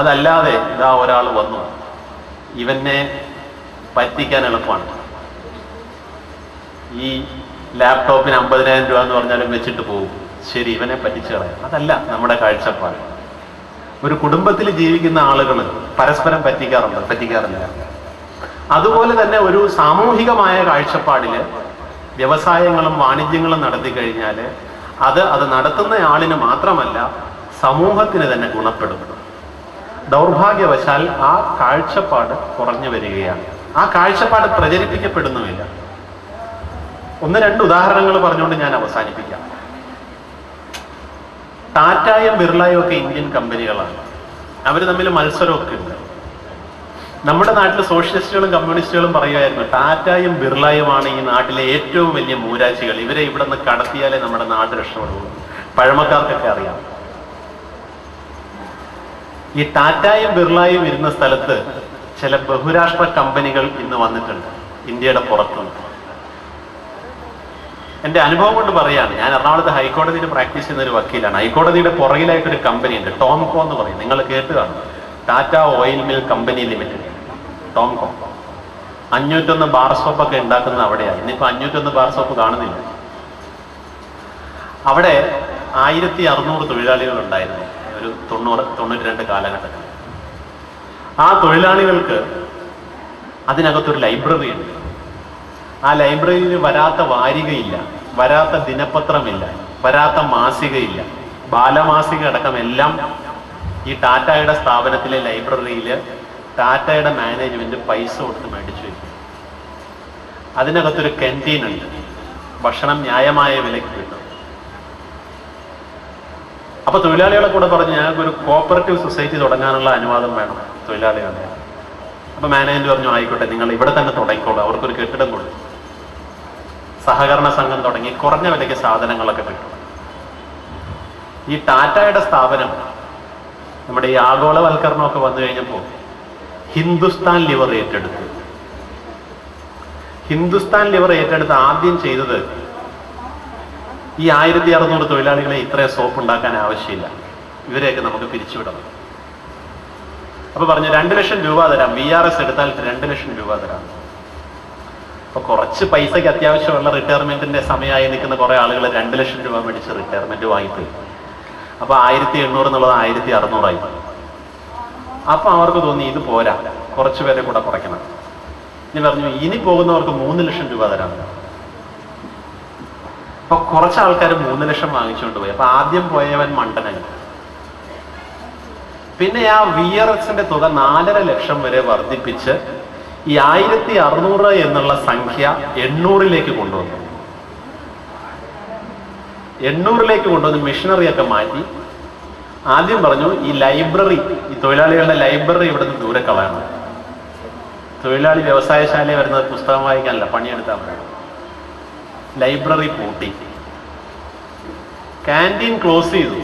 അതല്ലാതെ ഇതാ ഒരാൾ വന്നു, ഇവനെ പറ്റിക്കാൻ എളുപ്പമാണ്. ഈ ലാപ്ടോപ്പിന് 50,000 രൂപ എന്ന് പറഞ്ഞാലും വെച്ചിട്ട് പോകും. ശരി, ഇവനെ പറ്റിച്ചു കളയാം. അതല്ല നമ്മുടെ കാഴ്ചപ്പാട്. ഒരു കുടുംബത്തിൽ ജീവിക്കുന്ന ആളുകൾ പരസ്പരം പറ്റിക്കാറില്ല. അതുപോലെ തന്നെ ഒരു സാമൂഹികമായ കാഴ്ചപ്പാടില് വ്യവസായങ്ങളും വാണിജ്യങ്ങളും നടത്തി കഴിഞ്ഞാൽ അത് നടത്തുന്ന ആളിന് മാത്രമല്ല സമൂഹത്തിന് തന്നെ ഗുണപ്പെടും. ദൗർഭാഗ്യവശാൽ ആ കാഴ്ചപ്പാട് കുറഞ്ഞു വരികയാണ്. ആ കാഴ്ചപ്പാട് പ്രചരിപ്പിക്കപ്പെടുന്നുമില്ല. 1-2 ഉദാഹരണങ്ങൾ പറഞ്ഞുകൊണ്ട് ഞാൻ അവസാനിപ്പിക്കാം. ടാറ്റയും ബിർളയും ഒക്കെ ഇന്ത്യൻ കമ്പനികളാണ്. അവർ തമ്മിൽ മത്സരമൊക്കെ ഉണ്ട്. നമ്മുടെ നാട്ടിൽ സോഷ്യലിസ്റ്റുകളും കമ്മ്യൂണിസ്റ്റുകളും പറയുമായിരുന്നു ടാറ്റയും ബിർളയുമാണ് ഈ നാട്ടിലെ ഏറ്റവും വലിയ മൂരാച്ചികൾ, ഇവരെ ഇവിടെ നിന്ന് കടത്തിയാലേ നമ്മുടെ നാട് രക്ഷപ്പെടുള്ളൂ. പഴമക്കാർക്കൊക്കെ അറിയാം. ഈ ടാറ്റയും ബിർളയും ഇരുന്ന സ്ഥലത്ത് ചില ബഹുരാഷ്ട്ര കമ്പനികൾ ഇന്ന് വന്നിട്ടുണ്ട് ഇന്ത്യയുടെ പുറത്തുനിന്ന്. എൻ്റെ അനുഭവം കൊണ്ട് പറയാണ്. ഞാൻ എറണാകുളത്ത് ഹൈക്കോടതിയിൽ പ്രാക്ടീസ് ചെയ്യുന്ന ഒരു വക്കീലാണ്. ഹൈക്കോടതിയുടെ പുറകിലായിട്ടൊരു കമ്പനി ഉണ്ട്, ടോംകോ എന്ന് പറയും. നിങ്ങൾ കേട്ട് കാണും. Tata oil mill company limited, Tomco. 501 bar സോപ്പൊക്കെ ഉണ്ടാക്കുന്നത് അവിടെയാണ്. ഇന്നിപ്പോൾ 501 ബാർ സോപ്പ് കാണുന്നില്ല. അവിടെ 1600 തൊഴിലാളികൾ ഉണ്ടായിരുന്നു ഒരു 90-92 കാലഘട്ടത്തിൽ. ആ തൊഴിലാളികൾക്ക് അതിനകത്തൊരു ലൈബ്രറി ഉണ്ട്. ആ ലൈബ്രറിയിൽ വരാത്ത വാരികയില്ല, വരാത്ത ദിനപത്രമില്ല, വരാത്ത മാസികയില്ല. ബാലമാസിക അടക്കം എല്ലാം ഈ ടാറ്റയുടെ സ്ഥാപനത്തിലെ ലൈബ്രറിയിൽ ടാറ്റയുടെ മാനേജ്മെന്റ് പൈസ കൊടുത്ത് മേടിച്ചു വയ്ക്കും. അതിനകത്തൊരു കാന്റീൻ ഉണ്ട്, ഭക്ഷണം ന്യായമായ വിലയ്ക്ക് കിട്ടും. അപ്പൊ തൊഴിലാളികളെ കൂടെ പറഞ്ഞ് ഞങ്ങൾക്ക് ഒരു കോപ്പറേറ്റീവ് സൊസൈറ്റി തുടങ്ങാനുള്ള അനുവാദം വേണം തൊഴിലാളികളെ. അപ്പൊ മാനേജ്മെന്റ് പറഞ്ഞു ആയിക്കോട്ടെ, നിങ്ങൾ ഇവിടെ തന്നെ തുടങ്ങിക്കോളൂ. അവർക്കൊരു കെട്ടിടം കൊടുത്തു. സഹകരണ സംഘം തുടങ്ങി. കുറഞ്ഞ വിലയ്ക്ക് സാധനങ്ങളൊക്കെ കിട്ടും. ഈ ടാറ്റയുടെ സ്ഥാപനം നമ്മുടെ ഈ ആഗോളവൽക്കരണമൊക്കെ വന്നു കഴിഞ്ഞപ്പോൾ ഹിന്ദുസ്ഥാൻ ലിവർ ഏറ്റെടുത്തു. ഹിന്ദുസ്ഥാൻ ലിവർ ഏറ്റെടുത്ത് ആദ്യം ചെയ്തത് ഈ 1600 തൊഴിലാളികളെ ഇത്രയും സോപ്പ് ഉണ്ടാക്കാൻ ആവശ്യമില്ല, ഇവരെയൊക്കെ നമുക്ക് പിരിച്ചുവിടണം. അപ്പൊ പറഞ്ഞു 2 ലക്ഷം രൂപ തരാം, VRS എടുത്താൽ 2 ലക്ഷം രൂപ തരാം. അപ്പൊ കുറച്ച് പൈസയ്ക്ക് അത്യാവശ്യമുള്ള റിട്ടയർമെന്റിന്റെ സമയമായി നിൽക്കുന്ന കുറെ ആളുകൾ 2 ലക്ഷം രൂപ മേടിച്ച് റിട്ടയർമെന്റ് വാങ്ങിപ്പോയി. അപ്പൊ 1800 എന്നുള്ളത് 1600 ആയി. അപ്പൊ അവർക്ക് തോന്നി ഇത് പോരാ, കുറച്ചു പേരെ കൂടെ കുറയ്ക്കണം. ഇനി പറഞ്ഞു ഇനി പോകുന്നവർക്ക് 3 ലക്ഷം രൂപ തരാം. അപ്പൊ കുറച്ച് ആൾക്കാർ 3 ലക്ഷം വാങ്ങിച്ചുകൊണ്ട് പോയി. അപ്പൊ ആദ്യം പോയവൻ മണ്ടനായി. പിന്നെ ആ VRSന്റെ തുക 4.5 ലക്ഷം വരെ വർദ്ധിപ്പിച്ച് ഈ 1600 എന്നുള്ള സംഖ്യ 800ലേക്ക് കൊണ്ടുവന്നു. 800ലേക്ക് കൊണ്ടുവന്ന് മിഷനറിയൊക്കെ മാറ്റി. ആദ്യം പറഞ്ഞു ഈ ലൈബ്രറി, ഈ തൊഴിലാളികളുടെ ലൈബ്രറി ഇവിടുന്ന് ദൂരെ കളയണം. തൊഴിലാളി വ്യവസായശാലയിൽ വരുന്നത് പുസ്തകം വായിക്കാനല്ല, പണിയെടുത്താൽ മതി. ലൈബ്രറി പൂട്ടി. ക്യാൻറ്റീൻ ക്ലോസ് ചെയ്തു.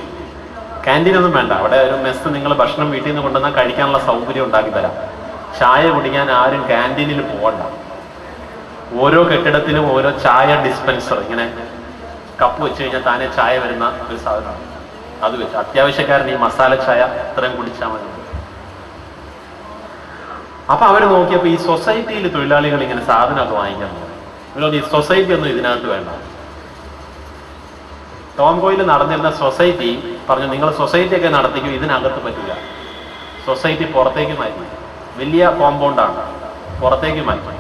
ക്യാൻറ്റീൻ ഒന്നും വേണ്ട, അവിടെ ഒരു മെസ്സ് നിങ്ങൾ ഭക്ഷണം വീട്ടിൽ നിന്ന് കൊണ്ടുവന്നാൽ കഴിക്കാനുള്ള സൗകര്യം ഉണ്ടാക്കി തരാം. ചായ കുടിക്കാൻ ആരും ക്യാൻറ്റീനിൽ പോകണ്ട. ഓരോ കെട്ടിടത്തിലും ഓരോ ചായ ഡിസ്പെൻസർ, ഇങ്ങനെ കപ്പ് വെച്ച് കഴിഞ്ഞാൽ താനെ ചായ വരുന്ന ഒരു സാധനമാണ്. അത് വെച്ച് അത്യാവശ്യക്കാരൻ ഈ മസാല ചായ ഇത്രയും കുടിച്ചാൽ മതി. അപ്പൊ അവർ നോക്കിയപ്പോ ഈ സൊസൈറ്റിയിൽ തൊഴിലാളികൾ ഇങ്ങനെ സാധനമൊക്കെ വാങ്ങിക്കാൻ തുടങ്ങി. ഈ സൊസൈറ്റി ഒന്നും ഇതിനകത്ത് വേണ്ട. ടോംകോയിൽ നടന്നിരുന്ന സൊസൈറ്റി പറഞ്ഞു നിങ്ങൾ സൊസൈറ്റിയൊക്കെ നടത്തിക്കും, ഇതിനകത്ത് പറ്റില്ല. സൊസൈറ്റി പുറത്തേക്ക് മാറ്റി. വലിയ കോമ്പൗണ്ടാണ്, പുറത്തേക്ക് മാറ്റി.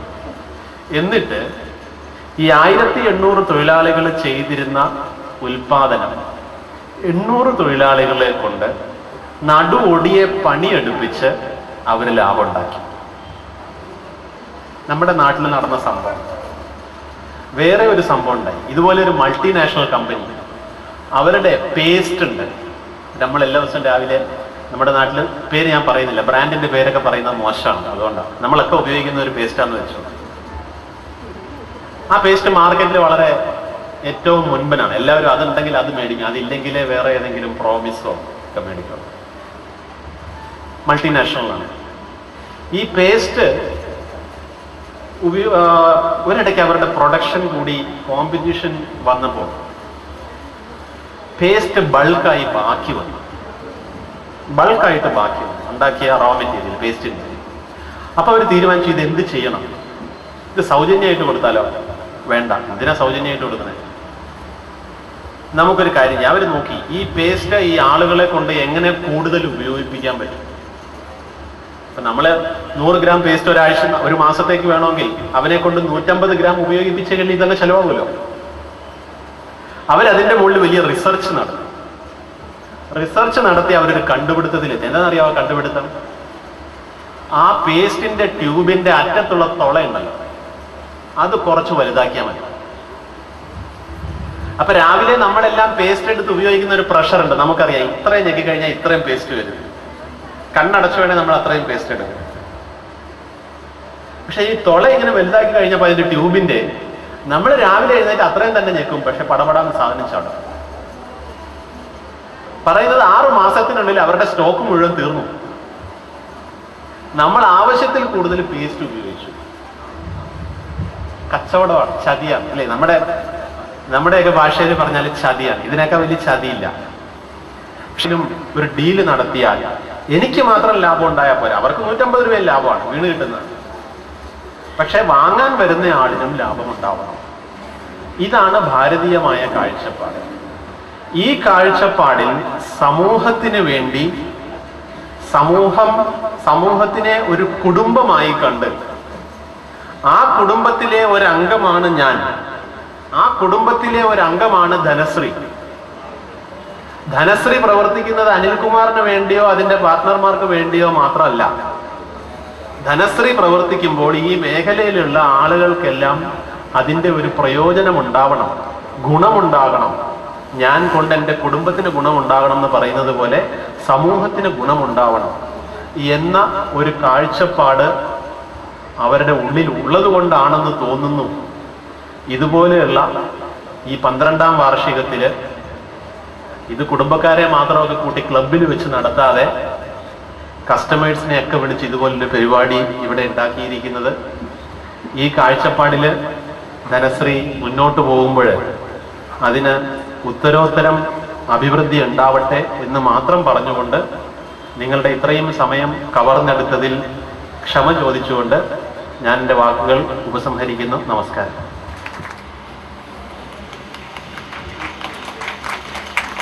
എന്നിട്ട് ഈ 1800 തൊഴിലാളികൾ ചെയ്തിരുന്ന ഉൽപാദനം 800 തൊഴിലാളികളെ കൊണ്ട് നടുവൊടിയെ പണിയെടുപ്പിച്ച് അവർ ലാഭം ഉണ്ടാക്കി. നമ്മുടെ നാട്ടിൽ നടന്ന സംഭവം. വേറെ ഒരു സംഭവം ഉണ്ടായി. ഇതുപോലെ ഒരു മൾട്ടിനാഷണൽ കമ്പനി, അവരുടെ പേസ്റ്റ് ഉണ്ട്. നമ്മൾ എല്ലാ ദിവസവും രാവിലെ നമ്മുടെ നാട്ടിൽ, പേര് ഞാൻ പറയുന്നില്ല, ബ്രാൻഡിന്റെ പേരൊക്കെ പറയുന്നത് മോശമാണ്, അതുകൊണ്ടാണ്. നമ്മളൊക്കെ ഉപയോഗിക്കുന്ന ഒരു പേസ്റ്റാന്ന് വെച്ചു. ആ പേസ്റ്റ് മാർക്കറ്റിൽ വളരെ ഏറ്റവും മുൻപനാണ്. എല്ലാവരും അതുണ്ടെങ്കിൽ അത് മേടിക്കും, അതില്ലെങ്കിലേ വേറെ ഏതെങ്കിലും പ്രോമിസോ ഒക്കെ മേടിക്കും. മൾട്ടിനാഷണലാണ്. ഈ പേസ്റ്റ് ഒരിടയ്ക്ക് അവരുടെ പ്രൊഡക്ഷൻ കൂടി കോമ്പറ്റീഷൻ വന്നപ്പോൾ പേസ്റ്റ് ബൾക്കായിട്ട് ബാക്കി വന്നു. ഉണ്ടാക്കിയ റോ മെറ്റീരിയൽ, പേസ്റ്റിൻ്റെ. അപ്പോൾ അവർ തീരുമാനിച്ചു ഇത് എന്ത് ചെയ്യണം, ഇത് സൗജന്യമായിട്ട് കൊടുത്താലോ? വേണ്ട, എന്തിനാ സൗജന്യമായിട്ട് കൊടുക്കുന്നത്? നമുക്കൊരു കാര്യം ചെയ്യാം. അവർ നോക്കി ഈ പേസ്റ്റ് ഈ ആളുകളെ കൊണ്ട് എങ്ങനെ കൂടുതൽ ഉപയോഗിപ്പിക്കാൻ പറ്റും. ഇപ്പൊ നമ്മള് 100 ഗ്രാം പേസ്റ്റ് ഒരു മാസത്തേക്ക് വേണമെങ്കിൽ അവനെ കൊണ്ട് 150 ഗ്രാം ഉപയോഗിപ്പിച്ചു കഴിഞ്ഞാൽ ഇതന്നെ ചെലവാകുമല്ലോ. അവരതിന്റെ മുകളിൽ വലിയ റിസർച്ച് നടത്തി അവരൊരു കണ്ടുപിടുത്തത്തിലെത്തി. എന്താണെന്നറിയാമോ കണ്ടുപിടുത്തം? ആ പേസ്റ്റിന്റെ ട്യൂബിന്റെ അറ്റത്തുള്ള തുളയുണ്ടല്ലോ, അത് കുറച്ച് വലുതാക്കിയാൽ മതി. അപ്പൊ രാവിലെ നമ്മളെല്ലാം പേസ്റ്റ് എടുത്ത് ഉപയോഗിക്കുന്ന ഒരു പ്രഷർ ഉണ്ട്, നമുക്കറിയാം ഇത്രയും ഞെക്കി കഴിഞ്ഞാൽ ഇത്രയും പേസ്റ്റ് വരും. കണ്ണടച്ചു വേണേ നമ്മൾ അത്രയും പേസ്റ്റ് എടുക്കും. പക്ഷെ ഈ തുള ഇങ്ങനെ വലുതാക്കി കഴിഞ്ഞപ്പോൾ അതിന്റെ ട്യൂബിന്റെ നമ്മൾ രാവിലെ എഴുന്നേറ്റ് അത്രയും തന്നെ ഞെക്കും, പക്ഷെ പടപടാന്ന് സാധനം ചാടും. പറയുന്നത് 6 മാസത്തിനുള്ളിൽ അവരുടെ സ്റ്റോക്ക് മുഴുവൻ തീർന്നു. നമ്മൾ ആവശ്യത്തിൽ കൂടുതൽ പേസ്റ്റ് ഉപയോഗിച്ചു. കച്ചവടമാണ്, ചതിയാണ് അല്ലേ? നമ്മുടെയൊക്കെ ഭാഷയിൽ പറഞ്ഞാൽ ചതിയാണ്. ഇതിനൊക്കെ വലിയ ചതിയില്ല. പക്ഷെ ഒരു ഡീല് നടത്തിയാൽ എനിക്ക് മാത്രം ലാഭം ഉണ്ടായാൽ പോരാ, അവർക്ക് 150 രൂപയും ലാഭമാണ് വീണ് കിട്ടുന്നത്. പക്ഷെ വാങ്ങാൻ വരുന്ന ആളിനും ലാഭം ഉണ്ടാവണം. ഇതാണ് ഭാരതീയമായ കാഴ്ചപ്പാട്. ഈ കാഴ്ചപ്പാടിൽ സമൂഹത്തിന് വേണ്ടി സമൂഹത്തിനെ ഒരു കുടുംബമായി കണ്ട് ആ കുടുംബത്തിലെ ഒരംഗമാണ് ഞാൻ, ആ കുടുംബത്തിലെ ഒരംഗമാണ് ധനശ്രീ. ധനശ്രീ പ്രവർത്തിക്കുന്നത് അനിൽകുമാറിന് വേണ്ടിയോ അതിന്റെ പാർട്ട്ണർമാർക്ക് വേണ്ടിയോ മാത്രമല്ല. ധനശ്രീ പ്രവർത്തിക്കുമ്പോൾ ഈ മേഖലയിലുള്ള ആളുകൾക്കെല്ലാം അതിന്റെ ഒരു പ്രയോജനം ഉണ്ടാവണം, ഗുണമുണ്ടാകണം. ഞാൻ കൊണ്ട് എൻ്റെ കുടുംബത്തിന് ഗുണമുണ്ടാകണം എന്ന് പറയുന്നത് പോലെ സമൂഹത്തിന് ഗുണമുണ്ടാവണം എന്ന ഒരു കാഴ്ചപ്പാട് അവരുടെ ഉള്ളിൽ ഉള്ളത് കൊണ്ടാണെന്ന് തോന്നുന്നു. ഇതുപോലെയുള്ള ഈ 12ാം വാർഷികത്തില് ഇത് കുടുംബക്കാരെ മാത്രമൊക്കെ കൂട്ടി ക്ലബിൽ വെച്ച് നടത്താതെ കസ്റ്റമേഴ്സിനെ ഒക്കെ വിളിച്ച് ഇതുപോലൊരു പരിപാടി ഇവിടെ ഉണ്ടാക്കിയിരിക്കുന്നത്. ഈ കാഴ്ചപ്പാടില് ധനശ്രീ മുന്നോട്ട് പോകുമ്പോൾ അതിന് ഉത്തരോത്തരം അഭിവൃദ്ധി ഉണ്ടാവട്ടെ എന്ന് മാത്രം പറഞ്ഞുകൊണ്ട് നിങ്ങളുടെ ഇത്രയും സമയം കവർന്നെടുത്തതിൽ ക്ഷമ ചോദിച്ചുകൊണ്ട് ഞാൻ എൻ്റെ വാക്കുകൾ ഉപസംഹരിക്കുന്നു. നമസ്കാരം.